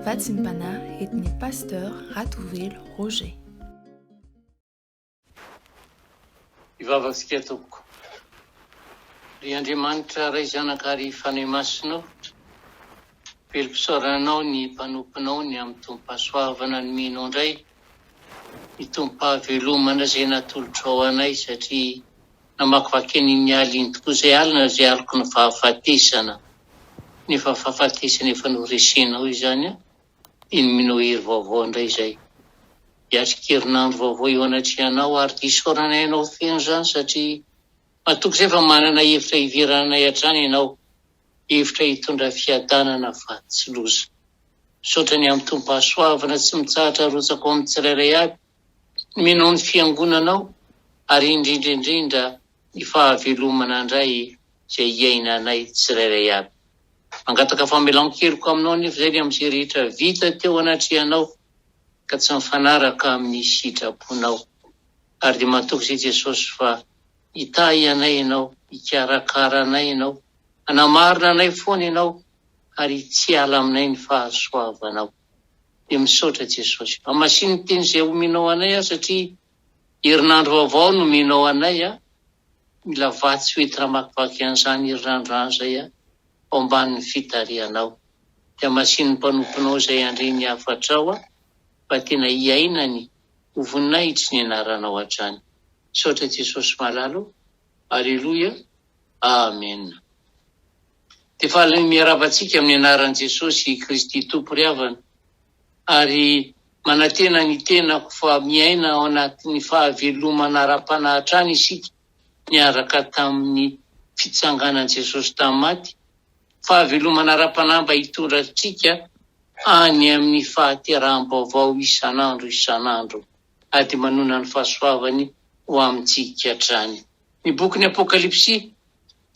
Vatsim-panahy etny pasteur Ratovelo Roger. Ivavatsika tompoko. Ry Andriamanitra ray zanakary fanahy masinao, velom-pisaoranao ny mpanomponao ny amin'ny tompo-pahasoavana nomenao indray, ny tompo-pahavelomana izay natolotra ao anay satria namakivaky ny aliny tokoa izay alina izay aliko ny fahafatesana. Nefa fahafatesana efa noresenao izany dia nomenao hery vaovao indray izay. Hiatrikerinandro vaovao eo anatrehanao ary isaoranay ianao feno izany satria matoky izay fa manana hevitra hiveranay hatrany ianao, hevitra hitondra fiadanana fa tsy loza. Misaotra ny amin'ny tompo-pahasoavana tsy mitsahatra rotsako amin'ny tsirairay aby, nomenao ny fiangonanao ary indrindra ny fahavelomana indray izay iainanay tsirairay aby. Mangataka famelan-keloka aminao nefa izay amin'izay rehetra vita teo anatrehanao ka tsy mifanaraka amin'ny sitraponao. Ary dia matoky izay Jesosy fa hitahy anay ianao, hikarakara anay ianao, hanamarina anay foana ianao ary tsy ala aminay ny fahasoavanao. Dia misaotra Jesosy. Amasin'ny teny izay omenao anay satria herinandro vaovao no omenao anay mila vatsy hoentina makivaky an'izany herinandro izay ao ambanin'ny fitarihanao. Dia amasin'ny mpanomponao izay andreny hafatrao fa tena hiainany ho voninahitry ny anaranao hatrany. Misaotra Jesosy malalo. Alleluia. Amen. Dia faly miaravantsika amin'ny anaran'i Jesosy Kristy Tompo ry havana. Ary manantena ny tenako fa miaina ao anatin'ny fahavelomana ara-panahatrany isika, niaraka tamin'ny fitsanganan'i Jesosy tamin'ny maty. Fahavelomana ara-panahy mba hitondra antsika any amin'ny fahateraham-baovao isanandro. Ady manona ny fahasoavany ho amintsika hatrany. Ny bokin'ny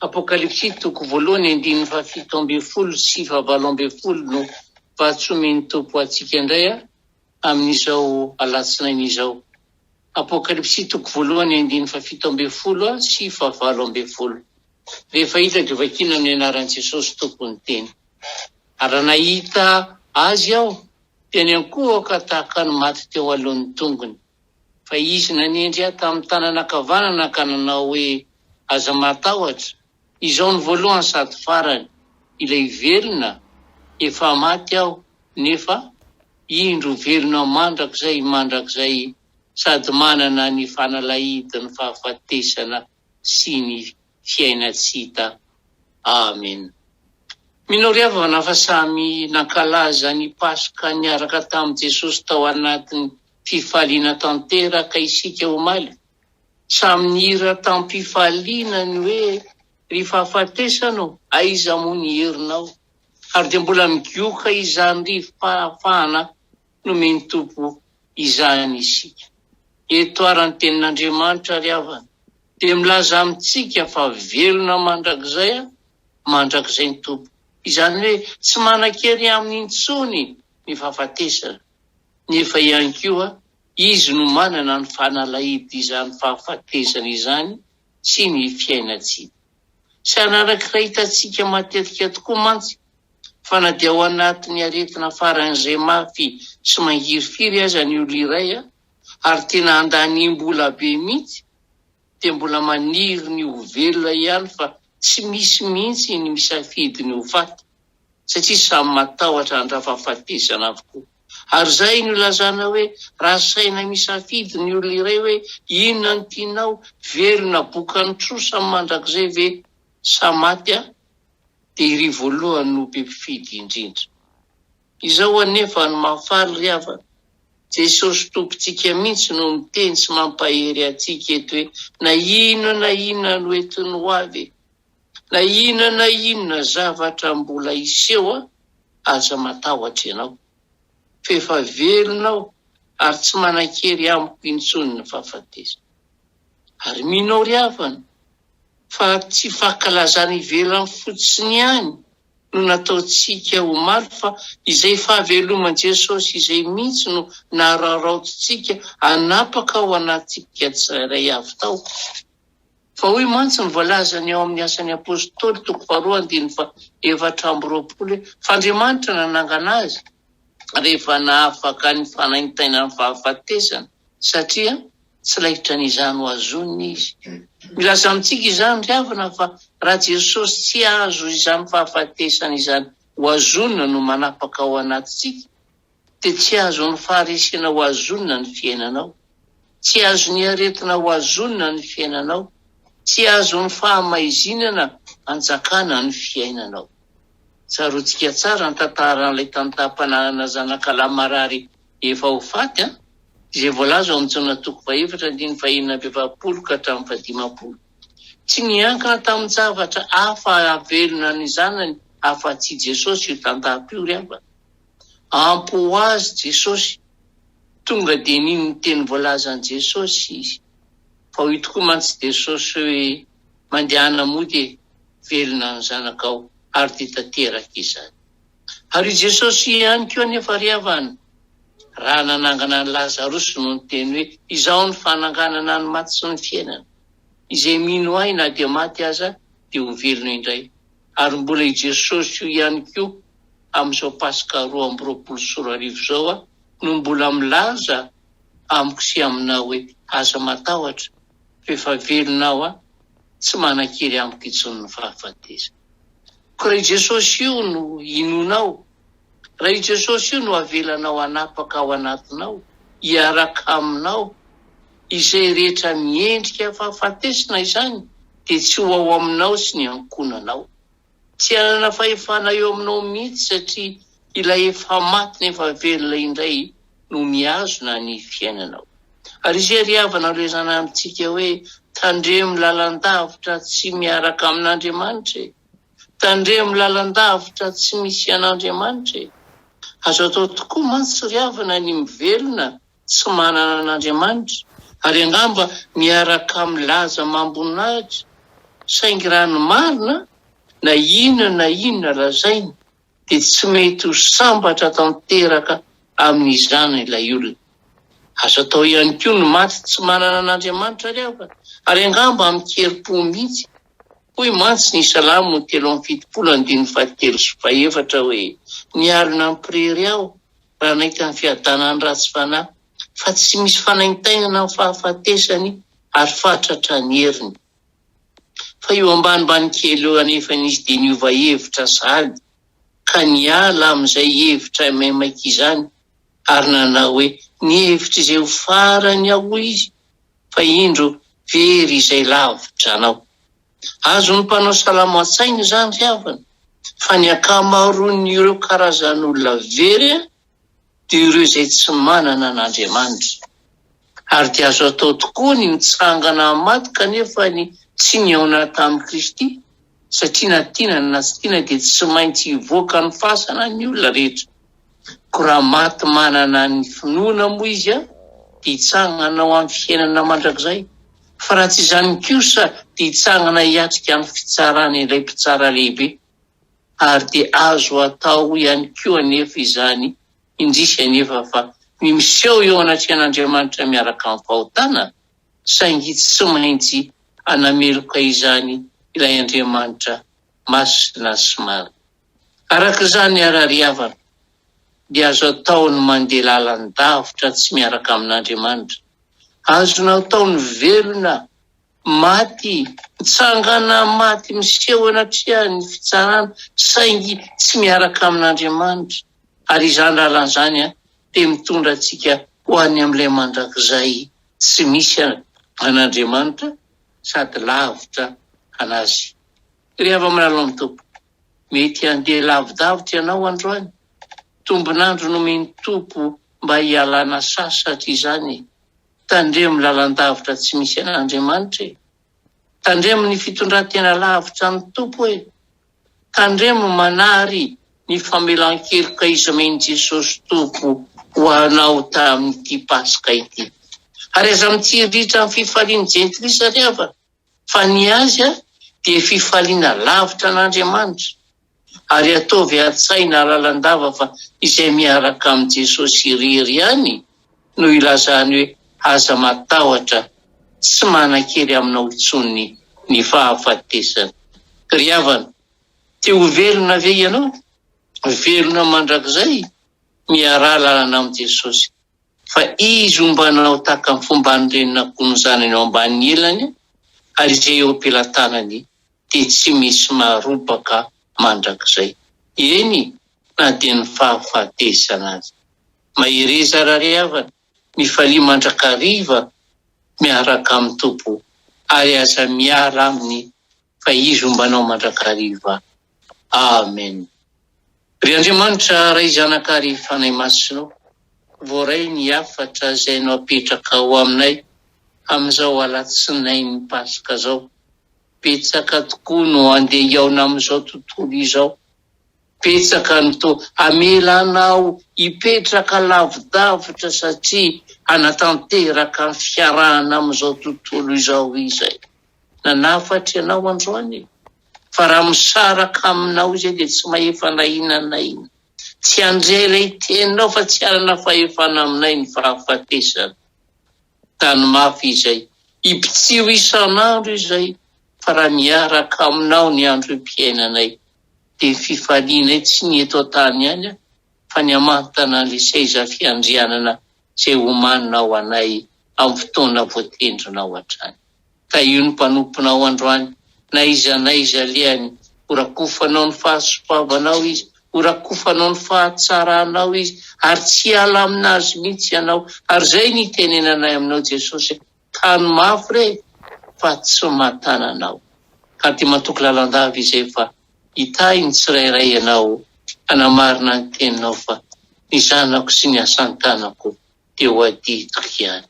Apokalipsy toko 1:7-10 sy 17 no vatsomen'ny tompo antsika indray amin'izao alatsinain'izao. Apokalipsy toko 1:7 sy 18. Rehefa hita dia vakiana amin'ny anaran'i Jesosy tompony teny. Ary nahita azy aho dia ny ankoho ka tahaka ny maty teo alohan'ny tongony. Fa izy nanendry tamin'ny tanana ankavanana ka nanao hoe aza matahotra. Izao ny voalohany sady farany, ilay velona, efa maty aho, nefa indro velona mandrakizay sady manana ny fanalahidy ny fahafatesana sy ny fiainatsita. Amen. Minao ry havana fa samy nankalaza ny Paska niaraka tamin'i Jesosy tao anatin'ny fifaliana tanteraka isika omaly. Samy nihira tamin'ny fifaliana ny hoe ry fahafatesanao, aiza moa ny herinao? Ary dia mbola migioka izany ry fahafahana nomeny tompo izany isika. Eto ary ny tenin'Andriamanitra ry havana dia milaza amintsika fa velona mandrakizay ny tompo. Izany hoe tsy manan-kery amin'ny intsony ny fahafatesana. Nefa ihany koa izy no manana ny fanalahidy izany fahafatesana izany sy ny fiainatsika. Sy anankiray hitantsika matetika tokoa mantsy fa na dia ao anatin'ny aretina faran'izay mafy sy mangirifiry aza ny olo iray ary tena andanimbola be mihitsy dia mbola maniry ny ho velona ihany fa tsy misy mihitsy ny misafidy ny ho faty satria samy matahotra andra fahafatesana avokoa. Ary izay no ilazana hoe raha saina misafidy ny olo iray hoe inona no tianao, velona bokany trosa mandrakizay ve sa maty dia iry voalohany no be mpifidy indrindra. Izao anefa ny mahafaly ry havana, Jesosy tompontsika mihitsy no miteny sy mampahery antsika eto hoe na inona no entiny ho avy, na inona zavatra mbola iseho aza matahotra ianao. Fefa velonao ary tsy manan-kery amiko intsony ny fahafatesana. Ary minao ry havana fa tsy fankalazana ivelany fotsiny ihany no nataontsika omaly fa izay fahaveloman Jesosy izay mihitsy no nararaotsika anapaka ao anatsika tsirairay avy tao. Fa hoy mantsy ny voalazany ao amin'ny asan'ny apôstôly toko 2:7 fa Andriamanitra nanangana azy rehefa nahafaka ny fanaintaina ny fahafatesana satria tsy lahitra n'izany ho azoniny izy. Milaza amintsika izany ry havana fa raha Jesosy tsy azo izany fahafatesana izany ho azonina no manapaka ao anatintsika, dia tsy azo ny faharesena ho azonina ny fiainanao, tsy azo ny aretina ho azonina ny fiainanao, tsy azo ny fahamaizinana hanjakana ny fiainanao. Tsaroantsika tsara ny tantaran'ilay tantam-pananana zanak'alahy marary efa ho faty, izay voalaza ao amin'ny taona toko 2:4-5 ka hatramin'ny 15. Tsy niankina tamin'ny zavatra hafa avelona ny zanany afa-tsy Jesosy io tantapio ry havana. Ampo azy Jesosy, tonga dia niny ny teny voalazan'i Jesosy izy. Fa hoy tokoa mantsy Jesosy hoe mandehana mody velona ny zanakao ary dia tanteraka izany. Ary Jesosy ihany koa anefa ry havana, raha nanangana ny Lazarosy no ny teny hoe izao ny fananganana ny maty sy ny fiainana. Izay mino ahy na dia maty aza dia ho velona indray. Ary mbola i Jesosy io ihany koa amin'izao Pasika 2:24 zao no mbola milaza amiko sy aminao hoe aza matahotra, fefa velonao tsy manan-kery amiko intsony ny fahafatesana. Ko raha i Jesosy io no inonao, raha i Jesosy io no avelanao hanapaka ao anatinao, hiaraka aminao, izay rehetra miendrika fahafatesana izany dia tsy ho ao aminao sy ny ankonanao. Tsy hanana fahefana eo aminao mihitsy satria ilay efa maty nefa velona indray no miazona ny fiainanao. Ary izay ry havana lezana amintsika hoe tandremo lalandavitra tsy miaraka amin'Andriamanitra, tandremo lalandavitra tsy misy an'Andriamanitra. Azo atao tokoa mantsy ry havana ny mivelona tsy manana an'Andriamanitra, ary angamba miaraka milaza mamboninahitra, saingy raha ny marina na inona lazainy dia tsy mety ho sambatra tanteraka amin'izany ilay olona. Azo atao ihany koa ny maty tsy manana an'Andriamanitra ry havana, ary angamba mikerim-po mihitsy. Hoy mantsy ny Salamo 7:7-7 hoe nialina ny priry aho raha nahita ny fiadanany ratsy fanahy, fa tsy misy fanaintainana ny fahafatesany ary fatratra ny heriny. Fa io ambanimbany kely eo anefa izy dia niova hevitra sady ka niala amin'izay hevitra maimaika izany ary nanao hoe ny hevitra izay ho farany ao izy, fa indro very izay lavitra anao. Azo ny mpanao salamo an-tsaina izany ry havana, fa ny ankamaroany ireo karazan'olona very dia ireo izay tsy manana an'Andriamanitra. Ary dia azo atao tokoa ny mitsangana maty kanefa ny tsy niaona tamin'i Kristy, satria na tiana na tsy tiana dia tsy maintsy hivoaka ny fasana ny olona rehetra. Ko raha maty manana ny finoana moa izy dia hitsangana ao amin'ny fiainana mandrakizay. Fa raha tsy izany kosa dia hitsangana hiatrika amin'ny fitsarana ilay mpitsara lehibe. Ary dia azo atao ihany koa anefa izany indrisy anefa fa ny miseho eo anatrehan'Andriamanitra miaraka amin'ny fahotana, saingy tsy maintsy anameloka izany ilay Andriamanitra masina sy marina. Arak'izany ry havana, dia azo atao ny mandeha lalandavitra tsy miaraka amin'Andriamanitra. Azonao atao ny velona maty, mitsangana maty miseho anatrehan'ny fitsarana, saingy tsy miaraka amin'Andriamanitra. Ary izany lalan'izany dia mitondra antsika ho any amin'ilay mandrakizay tsy misy an'Andriamanitra sady lavitra anazy. Ry havana manalo amin'ny tompo, mety handeha lavidavitra ianao androany. Tombonandro nomeny tompo mba hialana sasatra izany. Tandremo lalandavitra tsy misy an'Andriamanitra. Tandremo ny fitondrantena lavitra ny tompo tandremo manary ny famelan-keloka izamen'i Jesosy tompo ho anao tamin'ity Pasika ity. Ary aza mitsiritra ny fifalian'i Jentilisa ry havana, fa ny azy dia fifaliana lavitra an'Andriamanitra. Ary ataovy an-tsaina lalandava fa izay miaraka amin'i Jesosy irery ihany no ilazany hoe aza matahotra, tsy manan-kery aminao intsony ny fahafatesana. Ry havana, te ho velona ve ianao? Velona mandrakizay miara lalana amin' Jesosy. Fa izy ombanao tahaka ny fomba nyrenina kono zanany ao ambanin'ny ilany, ary izay eo am-pelantanany dia tsy misy marobaka mandrakizay. Eny, na dia ny fahafatesana azy. Mahireza rariavana, mifalia mandrakariva miaraka amin'ny Tompo, ary aza miara aminy fa izy ombanao mandrakariva. Amen. Ry Andriamanitra, ray zanakary fanahy masinao, voaray ny afatra izay no apetraka ao aminay amin'izao alatsinainy Pasika zao. Petsaka tokoa no andeha hiaona amin'izao tontolo izao. Petsaka no to amelanao hipetraka lavidavitra satria anatanteraka ny fiarahana amin'izao tontolo izao izay. Nanafatra ianao androany, fa raha misaraka aminao izay dia tsy mahefa nahinanaina. Tsy andray ilay teninao fa tsy anana fahefana aminay ny fahafatesana. Tany mafy izay, hipitsiho isan'andro izay, fa raha miaraka aminao ny andro im-piainanay, dia fifalianay tsy ny eto an-tany ihany, fa ny hamantana an'ilay seza fiandrianana izay omaninao anay amin'ny fotoana voatendrinao hatrany. Ka io ny mpanomponao androany, na iza liany, horakofanao ny fahasoavanao izy, horakofanao ny fahatsaranao izy, ary tsy ala aminazy mihitsy ianao. Ary zay ny tenenanay aminao Jesosy, tany mafy re, fa tsy matananao. Ka ty matoky lalandava izay fa hitahy ny tsirairay ianao, anamarina ny teninao fa ny zanako sy ny asan-tanako dia ho adidiko ihany.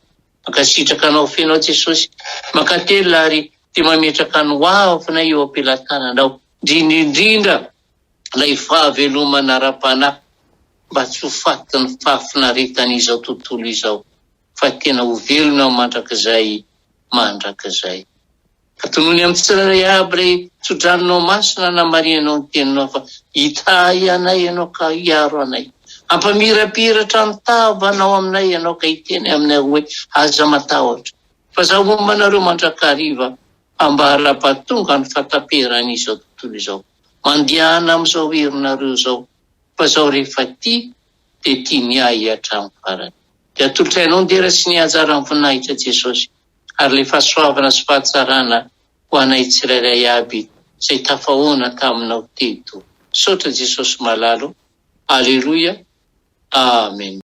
Makasitraka anao fenao Jesosy, makatela ary dia mametraka ny hoavina eo am-pelantananao, indrindra ilay fahavelomana ara-panahy, mba tsy ho faty ny fahafinaretan'izao tontolo izao, fa tena ho velona mandrakizay. Ka tonony amin'ny tsirairay aby ilay tsodraninao masina namarianao ny teninao fa hitahy anay ianao ka hiaro anay. Ampamirapiratra ny tavanao aminay ianao ka hiteny aminay hoe aza matahotra. Fa zaho mombanareo mandrakariva ambara-pahatonga ny fataperan'izao tontolo izao. Mandihana amin'izao herinareo zao, fa zao rehefa ty dia tia miahy hatramin'ny farany. Dia atolotrainao ny dera sy ny anjara ny voninahitra Jesosy, ary ilay fahasoavana sy fahatsarana ho anay tsirairay aby izay tafahoana taminao teto. Saotra Jesosy malalo. Aleluia. Amen.